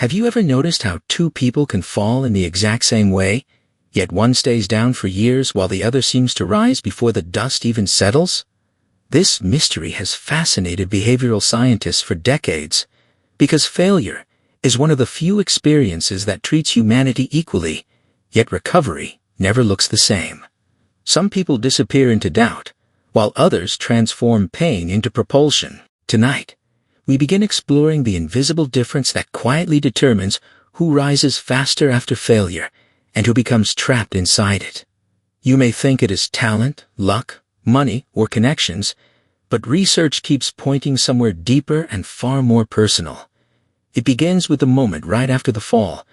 Have you ever noticed how two people can fall in the exact same way, yet one stays down for years while the other seems to rise before the dust even settles? This mystery has fascinated behavioral scientists for decades, because failure is one of the few experiences that treats humanity equally, yet recovery never looks the same. Some people disappear into doubt, while others transform pain into propulsion. Tonight, we begin exploring the invisible difference that quietly determines who rises faster after failure and who becomes trapped inside it. You may think it is talent, luck, money, or connections, but research keeps pointing somewhere deeper and far more personal. It begins with the moment right after the fall,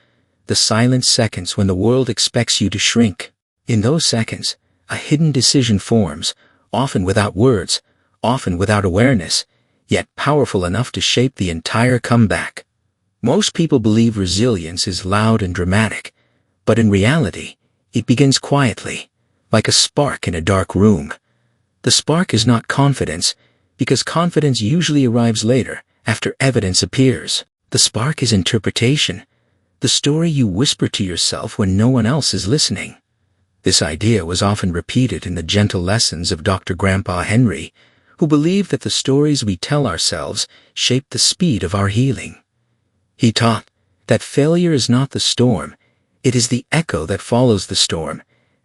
the silent seconds when the world expects you to shrink. In those seconds, a hidden decision forms, often without words, often without awareness, yet powerful enough to shape the entire comeback. Most people believe resilience is loud and dramatic, but in reality, it begins quietly, like a spark in a dark room. The spark is not confidence, because confidence usually arrives later, after evidence appears. The spark is interpretation, the story you whisper to yourself when no one else is listening. This idea was often repeated in the gentle lessons of Dr. Grandpa Henry, who believed that the stories we tell ourselves shape the speed of our healing. He taught that failure is not the storm, it is the echo that follows the storm,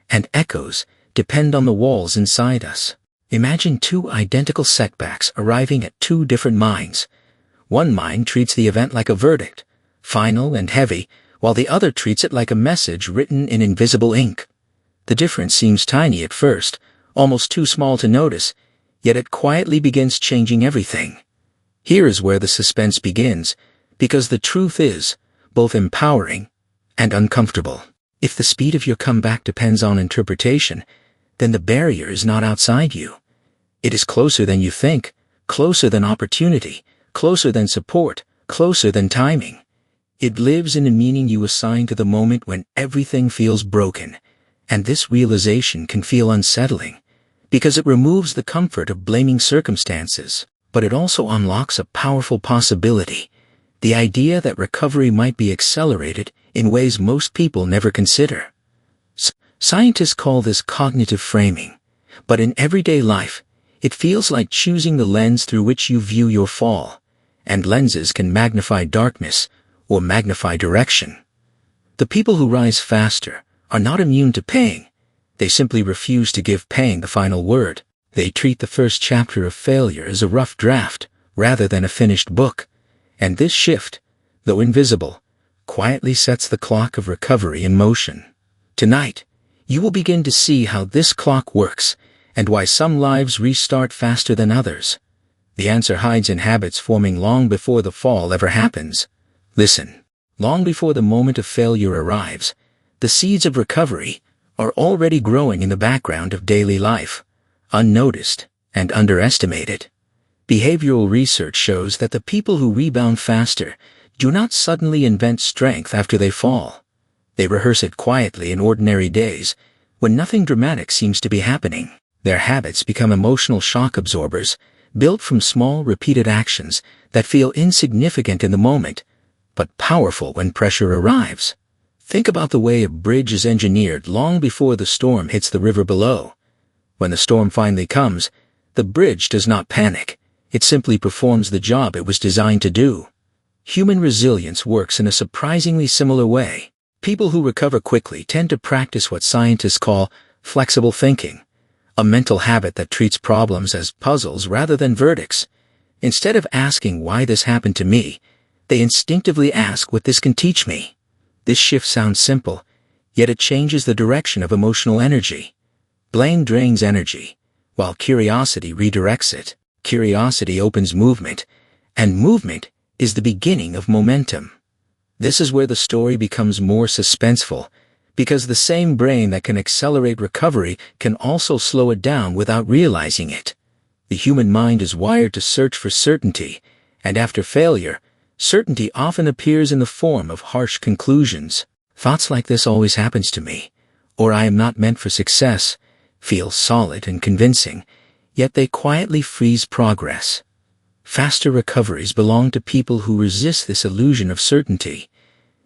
and echoes depend on the walls inside us. Imagine two identical setbacks arriving at two different minds. One mind treats the event like a verdict, final and heavy, while the other treats it like a message written in invisible ink. The difference seems tiny at first, almost too small to notice, yet it quietly begins changing everything. Here is where the suspense begins, because the truth is both empowering and uncomfortable. If the speed of your comeback depends on interpretation, then the barrier is not outside you. It is closer than you think, closer than opportunity, closer than support, closer than timing. It lives in the meaning you assign to the moment when everything feels broken, and this realization can feel unsettling, because it removes the comfort of blaming circumstances, but it also unlocks a powerful possibility, the idea that recovery might be accelerated in ways most people never consider. Scientists call this cognitive framing, but in everyday life, it feels like choosing the lens through which you view your fall, and lenses can magnify darkness or magnify direction. The people who rise faster are not immune to pain. They simply refuse to give pain the final word. They treat the first chapter of failure as a rough draft, rather than a finished book. And this shift, though invisible, quietly sets the clock of recovery in motion. Tonight, you will begin to see how this clock works, and why some lives restart faster than others. The answer hides in habits forming long before the fall ever happens. Listen, long before the moment of failure arrives, the seeds of recovery are already growing in the background of daily life, unnoticed and underestimated. Behavioral research shows that the people who rebound faster do not suddenly invent strength after they fall. They rehearse it quietly in ordinary days, when nothing dramatic seems to be happening. Their habits become emotional shock absorbers, built from small, repeated actions that feel insignificant in the moment, but powerful when pressure arrives. Think about the way a bridge is engineered long before the storm hits the river below. When the storm finally comes, the bridge does not panic. It simply performs the job it was designed to do. Human resilience works in a surprisingly similar way. People who recover quickly tend to practice what scientists call flexible thinking, a mental habit that treats problems as puzzles rather than verdicts. Instead of asking why this happened to me, they instinctively ask what this can teach me. This shift sounds simple, yet it changes the direction of emotional energy. Blame drains energy, while curiosity redirects it. Curiosity opens movement, and movement is the beginning of momentum. This is where the story becomes more suspenseful, because the same brain that can accelerate recovery can also slow it down without realizing it. The human mind is wired to search for certainty, and after failure, certainty often appears in the form of harsh conclusions. Thoughts like "this always happens to me," or "I am not meant for success," feel solid and convincing, yet they quietly freeze progress. Faster recoveries belong to people who resist this illusion of certainty,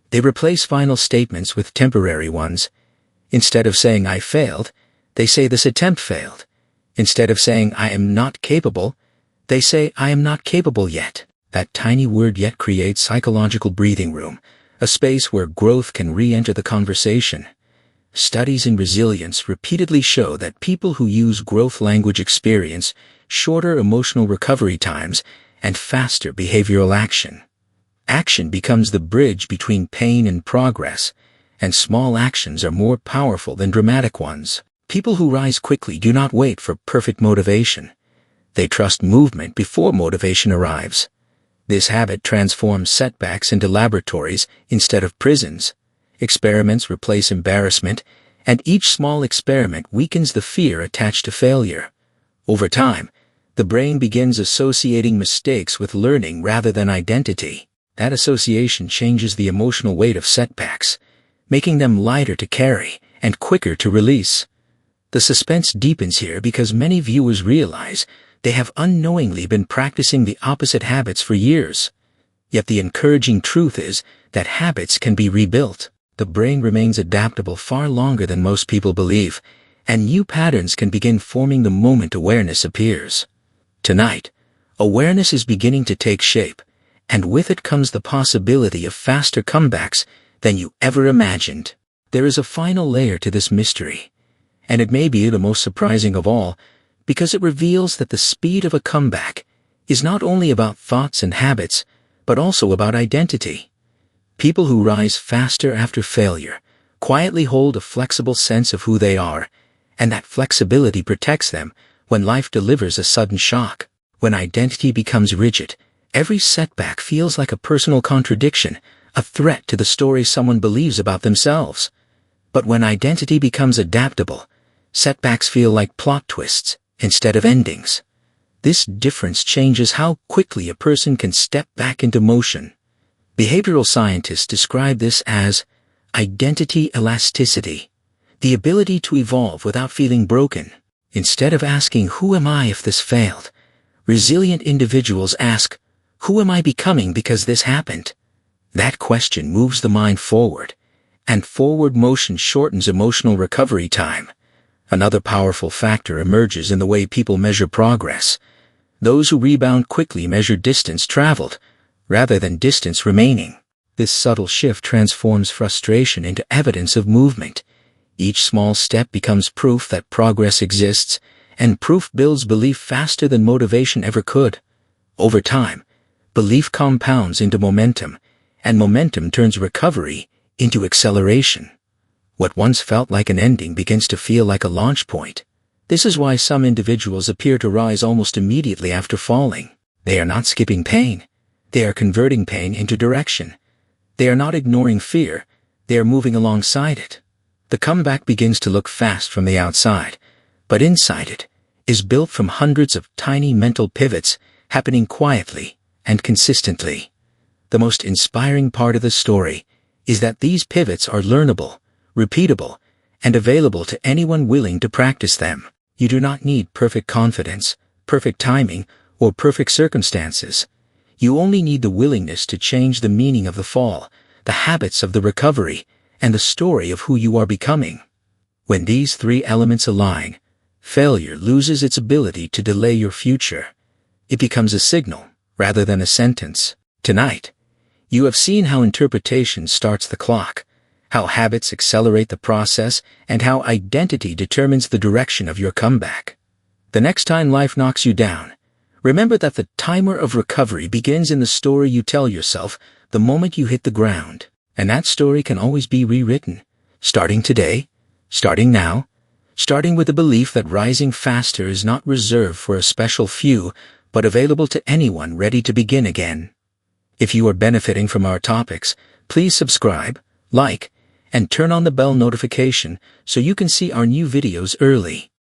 They replace final statements with temporary ones. Instead of saying I failed, they say this attempt failed. Instead of saying I am not capable, they say I am not capable yet. That tiny word yet creates psychological breathing room, a space where growth can re-enter the conversation. Studies in resilience repeatedly show that people who use growth language experience shorter emotional recovery times and faster behavioral action. Action becomes the bridge between pain and progress, and small actions are more powerful than dramatic ones. People who rise quickly do not wait for perfect motivation. They trust movement before motivation arrives. This habit transforms setbacks into laboratories instead of prisons. Experiments replace embarrassment, and each small experiment weakens the fear attached to failure. Over time, the brain begins associating mistakes with learning rather than identity. That association changes the emotional weight of setbacks, making them lighter to carry and quicker to release. The suspense deepens here because many viewers realize they have unknowingly been practicing the opposite habits for years. Yet the encouraging truth is that habits can be rebuilt. The brain remains adaptable far longer than most people believe, and new patterns can begin forming the moment awareness appears. Tonight, awareness is beginning to take shape, and with it comes the possibility of faster comebacks than you ever imagined. There is a final layer to this mystery, and it may be the most surprising of all, because it reveals that the speed of a comeback is not only about thoughts and habits, but also about identity. People who rise faster after failure quietly hold a flexible sense of who they are, and that flexibility protects them when life delivers a sudden shock. When identity becomes rigid, every setback feels like a personal contradiction, a threat to the story someone believes about themselves. But when identity becomes adaptable, setbacks feel like plot twists instead of endings. This difference changes how quickly a person can step back into motion. Behavioral scientists describe this as identity elasticity, the ability to evolve without feeling broken. Instead of asking, "Who am I if this failed?" resilient individuals ask, "Who am I becoming because this happened?" That question moves the mind forward, and forward motion shortens emotional recovery time. Another powerful factor emerges in the way people measure progress. Those who rebound quickly measure distance traveled, rather than distance remaining. This subtle shift transforms frustration into evidence of movement. Each small step becomes proof that progress exists, and proof builds belief faster than motivation ever could. Over time, belief compounds into momentum, and momentum turns recovery into acceleration. What once felt like an ending begins to feel like a launch point. This is why some individuals appear to rise almost immediately after falling. They are not skipping pain. They are converting pain into direction. They are not ignoring fear. They are moving alongside it. The comeback begins to look fast from the outside, but inside it is built from hundreds of tiny mental pivots happening quietly and consistently. The most inspiring part of the story is that these pivots are learnable, repeatable, and available to anyone willing to practice them. You do not need perfect confidence, perfect timing, or perfect circumstances. You only need the willingness to change the meaning of the fall, the habits of the recovery, and the story of who you are becoming. When these three elements align, failure loses its ability to delay your future. It becomes a signal, rather than a sentence. Tonight, you have seen how interpretation starts the clock, how habits accelerate the process, and how identity determines the direction of your comeback. The next time life knocks you down, remember that the timer of recovery begins in the story you tell yourself the moment you hit the ground. And that story can always be rewritten, starting today, starting now, starting with the belief that rising faster is not reserved for a special few, but available to anyone ready to begin again. If you are benefiting from our topics, please subscribe, like, and turn on the bell notification so you can see our new videos early.